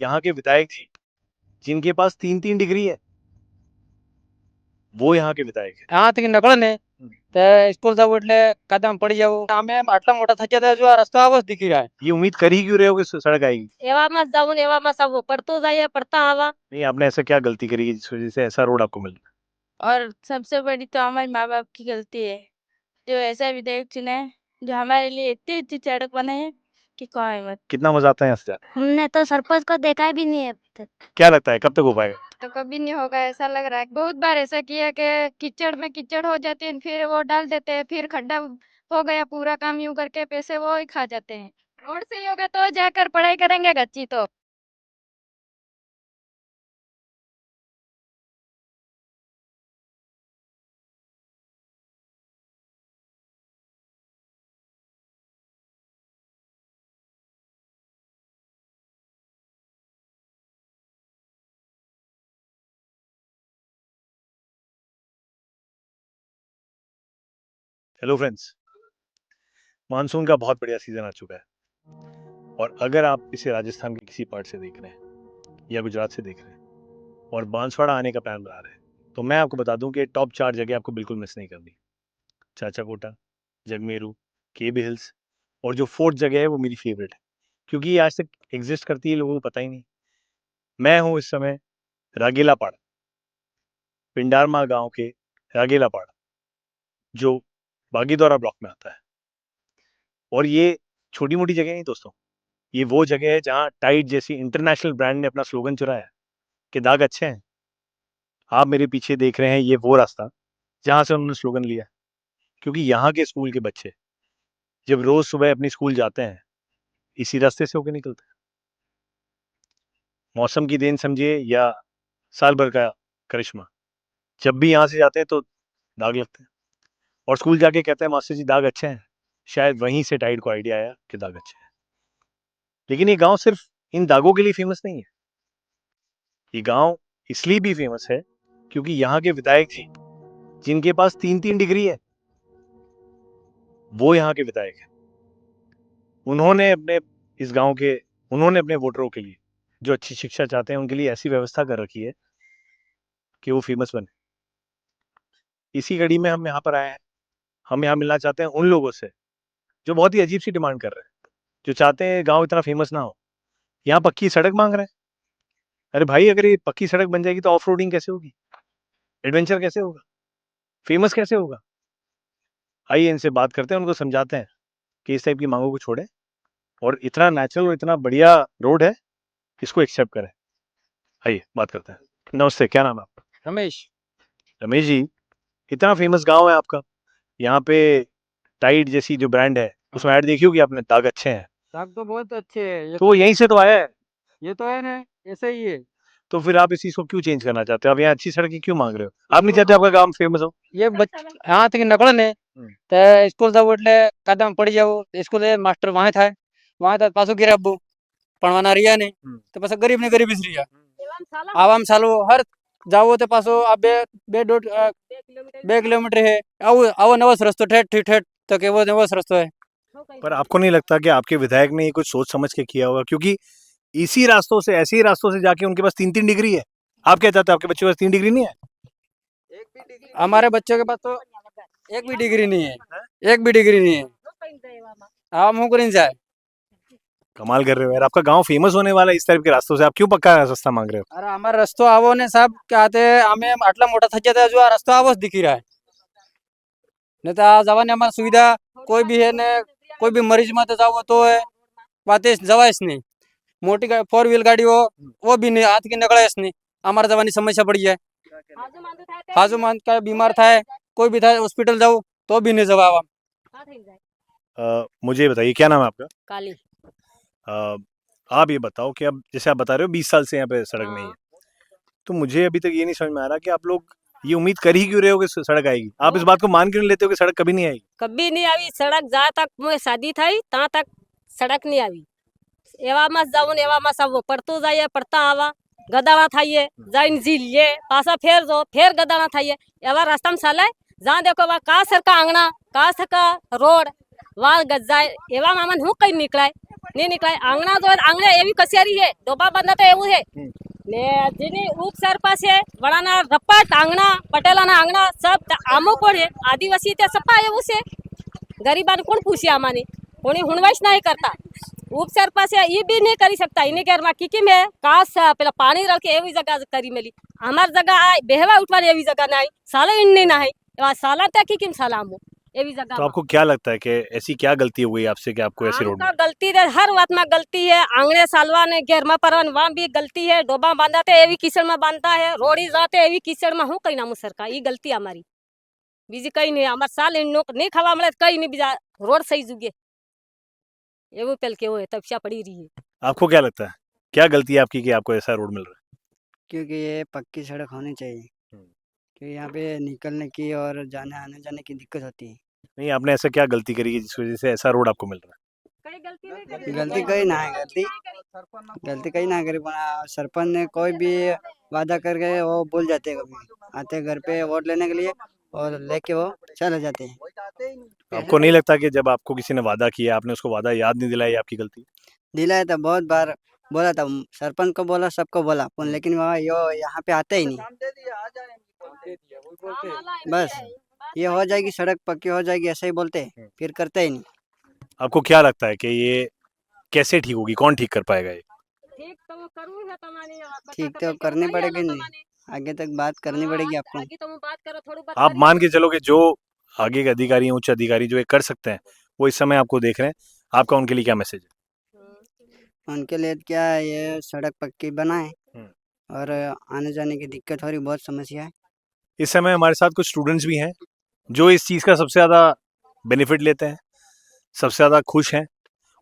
यहाँ के विधायक जी जिनके पास 3-3 डिग्री है, वो यहाँ के विधायक है। અહીંયાથી નીકળે તો સ્કૂલ જવું એટલે કદમ પડી જવું અમે આટલા મોટા થઈ ગયા જો આ રસ્તો આવો જ દીખી રહ્યા ये उम्मीद कर ही क्यों रहे हो कि सड़क आएगी? એવામાં જ જવું ને એવામાં सब પડતું जाइए पड़ता आवा। नहीं, आपने ऐसा क्या गलती करी है जिस वजह से ऐसा रोड आपको मिल रहा और सबसे बड़ी तो हमारे माँ बाप की गलती है, जो ऐसा विधेयक चुने जो हमारे लिए इतनी इतनी सड़क बनाए हैं कि कोई मत। है? कितना मजा आता है यहाँ से जाने? हमने तो सरपंच को देखा भी नहीं है अभी तक। क्या लगता है कब तक हो पाएगा? तो कभी नहीं होगा ऐसा लग रहा है। बहुत बार ऐसा किया कि कीचड़ में कीचड़ हो जाते हैं, फिर वो डाल देते हैं, फिर खड्डा हो गया, पूरा काम यूं करके पैसे वो ही खा जाते हैं। रोड सही होगा तो जाकर पढ़ाई करेंगे गच्ची तो। हेलो फ्रेंड्स, मानसून का बहुत बढ़िया सीजन आ चुका है और अगर आप इसे राजस्थान के किसी पार्ट से देख रहे हैं या गुजरात से देख रहे हैं और बांसवाड़ा आने का प्लान बना रहे हैं तो मैं आपको बता दूं कि टॉप 4 जगह आपको बिल्कुल मिस नहीं करनी। चाचा कोटा, जगमेरू, केबी हिल्स और जो 4th जगह है वो मेरी फेवरेट है क्योंकि ये आज तक एग्जिस्ट करती है, लोगों को पता ही नहीं। मैं हूँ इस समय रागेलापाड़ा, पिंडारमा गांव के रागेलापाड़ा, जो बागीदौरा ब्लॉक में आता है। और ये छोटी मोटी जगह नहीं दोस्तों, ये वो जगह है जहाँ टाइड जैसी इंटरनेशनल ब्रांड ने अपना स्लोगन चुराया है कि दाग अच्छे हैं। आप मेरे पीछे देख रहे हैं ये वो रास्ता जहाँ से उन्होंने स्लोगन लिया, क्योंकि यहाँ के स्कूल के बच्चे जब रोज सुबह अपनी स्कूल जाते हैं इसी रास्ते से होकर निकलते हैं। मौसम की देन समझिए या साल भर का करिश्मा, जब भी यहाँ से जाते हैं तो दाग लगते हैं और स्कूल जाके कहते हैं मास्टर जी दाग अच्छे हैं। शायद वहीं से टाइड को आइडिया आया कि दाग अच्छे हैं। लेकिन ये गांव सिर्फ इन दागों के लिए फेमस नहीं है, ये गांव इसलिए भी फेमस है क्योंकि यहाँ के विधायक जी जिनके पास 3-3 डिग्री है, वो यहाँ के विधायक है। उन्होंने अपने वोटरों के लिए जो अच्छी शिक्षा चाहते हैं उनके लिए ऐसी व्यवस्था कर रखी है कि वो फेमस बने। इसी कड़ी में हम यहाँ पर आए हैं। हम यहाँ मिलना चाहते हैं उन लोगों से जो बहुत ही अजीब सी डिमांड कर रहे हैं, जो चाहते हैं गांव इतना फेमस ना हो। यहाँ पक्की सड़क मांग रहे हैं। अरे भाई, अगर ये पक्की सड़क बन जाएगी तो ऑफ रोडिंग कैसे होगी, एडवेंचर कैसे होगा, फेमस कैसे होगा? आइए इनसे बात करते हैं, उनको समझाते हैं कि इस टाइप की मांगों को छोड़ें और इतना नेचुरल और इतना बढ़िया रोड है, इसको एक्सेप्ट करें। आइए बात करते हैं। नमस्ते, क्या नाम है आपका? रमेश रमेश जी, इतना फेमस गांव है आपका, यहाँ पे टाइड जैसी जो ब्रांड है उसमें ऐड देखी होगी आपने, दाग अच्छे हैं। दाग तो बहुत अच्छे है तो वो यहीं से तो आया है, ये तो है ना ऐसे ही है। तो फिर आप इस चीज को क्यों चेंज करना चाहते हो? आप यहाँ अच्छी सड़क क्यों मांग रहे हो? आप नहीं चाहते आपका गांव फेमस हो? ये અહીંયાથી નીકળે ને તો સ્કૂલ જવું એટલે કદમ પડી જવું સ્કૂલ માસ્ટર વાહે થાય પાછું ઘેર આવવું ભણવાના રહ્યા નહીં તો પછી ગરીબ ને ગરીબ જ રહ્યા આવામ ચાલુ હર જાવો તો પાછો આ બે બે દોઢ 2 કિલોમીટર है આવો નવો રસ્તો ઠેઠ તો કેવો નવો રસ્તો है। पर आपको नहीं लगता कि आपके विधायक ने ये कुछ सोच समझ के किया होगा? क्योंकि इसी रास्तों से, ऐसे ही रास्तों से जाके उनके पास 3-3 डिग्री है। आप क्या चाहते हो, आपके बच्चे के पास 3 डिग्री नहीं है? हमारे बच्चों के पास तो एक भी डिग्री नहीं है, एक भी डिग्री नहीं है। हम मुँह नहीं जाए। कमाल कर रहे हो यार, आपका गांव फेमस होने वाला है इस टाइप के रास्तों से, आप क्यों पक्का रास्ता मांग रहे हो? अरे हमारा रस्तो आवो ने साहब कहते हमें आटला मोटा થઈ ગયા જો આ રસ્તો આવો જ દીખી રહ્યા ને તો આ જવાની અમારી સુવિधा कोई भी है ने कोई भी मरीज में तो जाओ तो है बातें जवाइस नहीं मोटी 4 व्हील गाड़ी हो वो भी नहीं हाथ की निकले नहीं हमारे जवानी समस्या पड़ी है। हाजू मान का बीमार था कोई भी था हॉस्पिटल जाओ तो भी नहीं जवाब। मुझे बताइए क्या नाम है आपका? काली। अ, आप ये बताओ कि अब जैसे आप बता रहे हो 20 साल से यहाँ पे सड़क नहीं है, तो मुझे अभी तक ये नहीं समझ में आ रहा कि आप लोग ये उम्मीद कर ही क्यों रहे हो कि सड़क आएगी? आप इस बात को मान क्यों नहीं लेते हो कि सड़क कभी नहीं आएगी? कभी नहीं आई सड़क, जहाँ तक मैं शादी थी तहाँ तक सड़क नहीं आई। एવામાં જાવું ને એવામાં सब પડતું जाइए પડતા आवा गदाना थाइए जाइन झीलिए पासा फेर जो फेर गदाना थाइए एवा रास्ता में चले जहाँ देखो वहाँ का सर का आंगना का सर का रोड વાળ ગજાય એવા મામન હું કઈ નીકળાય નહીં નીકળાય આંગણા જો આંગણે એવી કચેરી છે ડોબા બંધા તો એવું છે ને જેની ઉપસરપા છે વડાના રપાટ આંગણા પટેલાના આંગણા સબ આમો પડે આદિવાસી તે સપા એવું છે ગરીબાને કોણ પૂછે આમાંની કોણી હુણવાઈશ નહીં કરતા ઉપસરપા છે એ બી નહીં કરી શકતા એની ઘરમાં કીકી મેં કાસ પેલા પાણી રખે એવી જગા કરી મેલી અમાર જગા આ બેહવા ઉઠવાની એવી જગા નહીં સાલે ઈન નહીં એવા साला तक की किम साला आमो एवी जगह तो आपको क्या लगता है कि ऐसी क्या गलती हो गई आपसे कि आपको ऐसी रोड का गलती है हर बात में गलती है आंगणे सालवा ने घेर में परवन वहां भी गलती है डोबा बांधाते एवी कीचड़ में बांधता है रोड़ी जाते एवी कीचड़ में हूँ कहीं नामू सरकार ये गलती हमारी बीजी कहीं नहीं हमारे साल इन नहीं खावा मिले कहीं नहीं बीजा रोड सही जुगे एवं पेल के वो है तपस्या पड़ी रही है आपको क्या लगता है क्या गलती है आपकी कि आपको ऐसा रोड मिल रहा है? क्योंकि ये पक्की सड़क होनी चाहिए क्योंकि यहाँ पे निकलने की और जाने आने जाने की दिक्कत होती है। नहीं आपने ऐसा क्या गलती करी है जिस वजह से ऐसा रोड आपको मिल रहा है? गलती कहीं ना है गलती कहीं ना करी सरपंच ने कोई भी वादा करके वो भूल जाते हैं कभी आते घर पे वोट लेने के लिए और लेके वो चले जाते हैं। आपको नहीं लगता कि जब आपको किसी ने वादा किया आपने उसको वादा याद नहीं दिलाया ये आपकी गलती? दिलाया था बहुत बार बोला था सरपंच को बोला सबको बोला लेकिन वहाँ यहाँ पे आते ही नहीं। बस ये हो जाएगी सड़क पक्की हो जाएगी ऐसे ही बोलते फिर करते ही नहीं। आपको क्या लगता है कि ये कैसे ठीक होगी कौन ठीक कर पाएगा ये? ठीक तो करनी पड़ेगी नहीं आगे तक बात करनी पड़ेगी आपको। आप मान के चलो कि जो आगे के अधिकारी हैं उच्च अधिकारी जो ये कर सकते हैं वो इस समय आपको देख रहे हैं आपका उनके लिए क्या मैसेज है? उनके लिए क्या है ये सड़क पक्की बनाए और आने जाने की दिक्कत हो रही बहुत समस्या है। इस समय हमारे साथ कुछ स्टूडेंट्स भी हैं जो इस चीज़ का सबसे ज़्यादा बेनिफिट लेते हैं सबसे ज़्यादा खुश हैं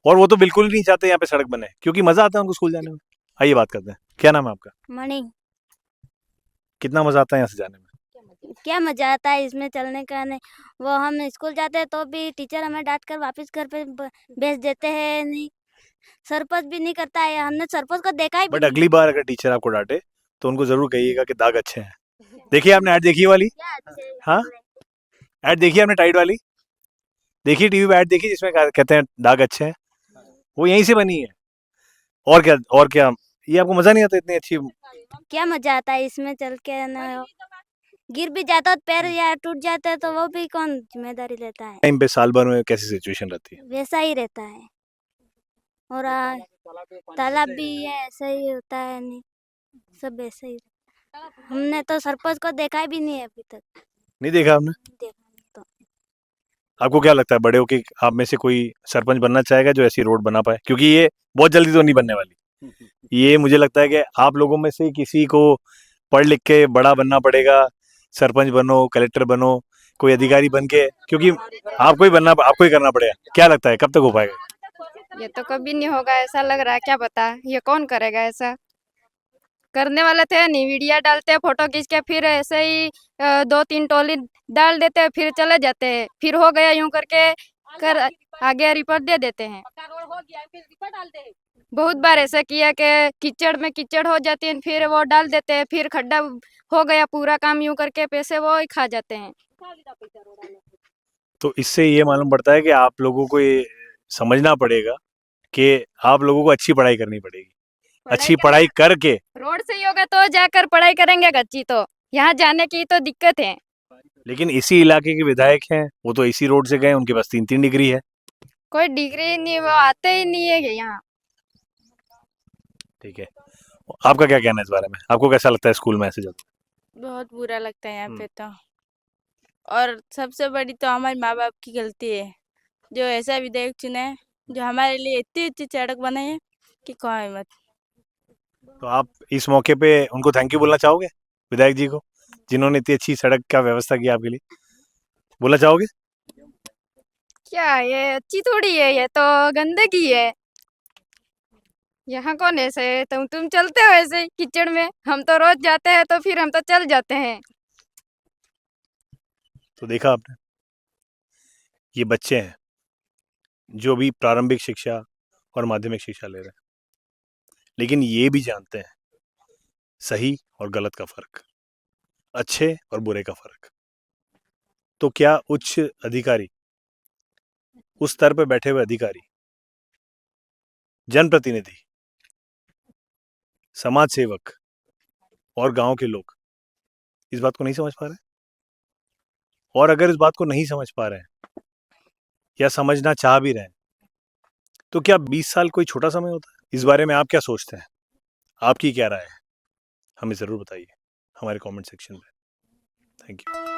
और वो तो बिल्कुल ही नहीं चाहते यहाँ पे सड़क बने क्योंकि मज़ा आता है उनको स्कूल जाने में। आइए बात करते हैं क्या नाम है आपका? मणि। कितना मज़ा आता है यहाँ से जाने में? क्या मजा आता है इसमें चलने का नहीं वो हम स्कूल जाते हैं तो भी टीचर हमें डांट कर वापस घर पे भेज देते हैं नहीं सरपंच भी नहीं करता है हमने सरपंच को देखा ही बट अगली बार अगर टीचर आपको डांटे तो उनको जरूर कहिएगा कि दाग अच्छे हैं। देखिए आपने ऐड देखी वाली? हाँ ऐड देखी आपने टाइड वाली? देखिए टीवी पे ऐड देखी जिसमें कहते हैं दाग अच्छे हैं वो यहीं से बनी है। और क्या ये आपको मजा नहीं आता इतनी अच्छी? क्या मजा आता है इसमें चल के न गिर भी जाता तो पैर या टूट जाता है तो वो भी कौन जिम्मेदारी लेता है। टाइम पे साल भर में कैसी सिचुएशन रहती है? वैसा ही रहता है और तालाब भी है ऐसा ही होता है नहीं सब ऐसा ही हमने तो सरपंच को देखा भी नहीं है अभी तक। नहीं देखा आपने? देखा तो आपको क्या लगता है बड़े होके आप में से कोई सरपंच बनना चाहेगा जो ऐसी रोड बना पाए क्योंकि ये बहुत जल्दी तो नहीं बनने वाली। ये मुझे लगता है कि आप लोगों में से किसी को पढ़ लिख के बड़ा बनना पड़ेगा सरपंच बनो कलेक्टर बनो कोई अधिकारी बन के क्योंकि आपको ही करना पड़ेगा। क्या लगता है कब तक हो पाएगा? ये तो कभी नहीं होगा ऐसा लग रहा है क्या पता ये कौन करेगा ऐसा करने वाले थे नहीं वीडियो डालते हैं फोटो खींच के फिर ऐसे ही 2-3 टोली डाल देते हैं फिर चले जाते हैं फिर हो गया यूं करके कर आगे रिपोर्ट दे देते हैं। बहुत बार ऐसा किया कि कीचड़ में कीचड़ हो जाती है फिर वो डाल देते हैं फिर खड्डा हो गया पूरा काम यूं करके पैसे वो ही खा जाते हैं। तो इससे ये मालूम पड़ता है कि आप लोगों को ये समझना पड़ेगा कि आप लोगों को अच्छी पढ़ाई करनी पड़ेगी अच्छी पढ़ाई करके रोड से ही होगा तो जाकर पढ़ाई करेंगे अच्छी तो यहाँ जाने की तो दिक्कत है। लेकिन इसी इलाके के विधायक हैं वो तो इसी रोड से गए उनके पास 3-3 डिग्री है। कोई डिग्री नहीं वो आते ही नहीं है यहाँ। ठीक है आपका क्या कहना है इस बारे में? आपको कैसा लगता है स्कूल में ऐसे जाते? बहुत बुरा लगता है यहाँ पे तो और सबसे बड़ी तो हमारे माँ बाप की गलती है जो ऐसा विधायक चुने जो हमारे लिए इतनी अच्छी सड़क बनाई है कि कोई मत। तो आप इस मौके पे उनको थैंक यू बोलना चाहोगे विधायक जी को जिन्होंने इतनी अच्छी सड़क का व्यवस्था की आपके लिए बोलना चाहोगे? क्या ये अच्छी थोड़ी है ये तो गंदगी है यहाँ कौन ऐसे है तुम चलते हो ऐसे कीचड़ में हम तो रोज जाते हैं तो फिर हम तो चल जाते हैं। तो देखा आपने ये बच्चे हैं जो भी प्रारंभिक शिक्षा और माध्यमिक शिक्षा ले रहे हैं लेकिन ये भी जानते हैं सही और गलत का फर्क अच्छे और बुरे का फर्क। तो क्या उच्च अधिकारी उस स्तर पर बैठे हुए अधिकारी, जनप्रतिनिधि, समाज सेवक और गांव के लोग इस बात को नहीं समझ पा रहे हैं? और अगर इस बात को नहीं समझ पा रहे हैं या समझना चाह भी रहे हैं, तो क्या 20 साल कोई छोटा समय होता है? इस बारे में आप क्या सोचते हैं? आपकी क्या राय है? हमें जरूर बताइए हमारे कमेंट सेक्शन में। Thank you.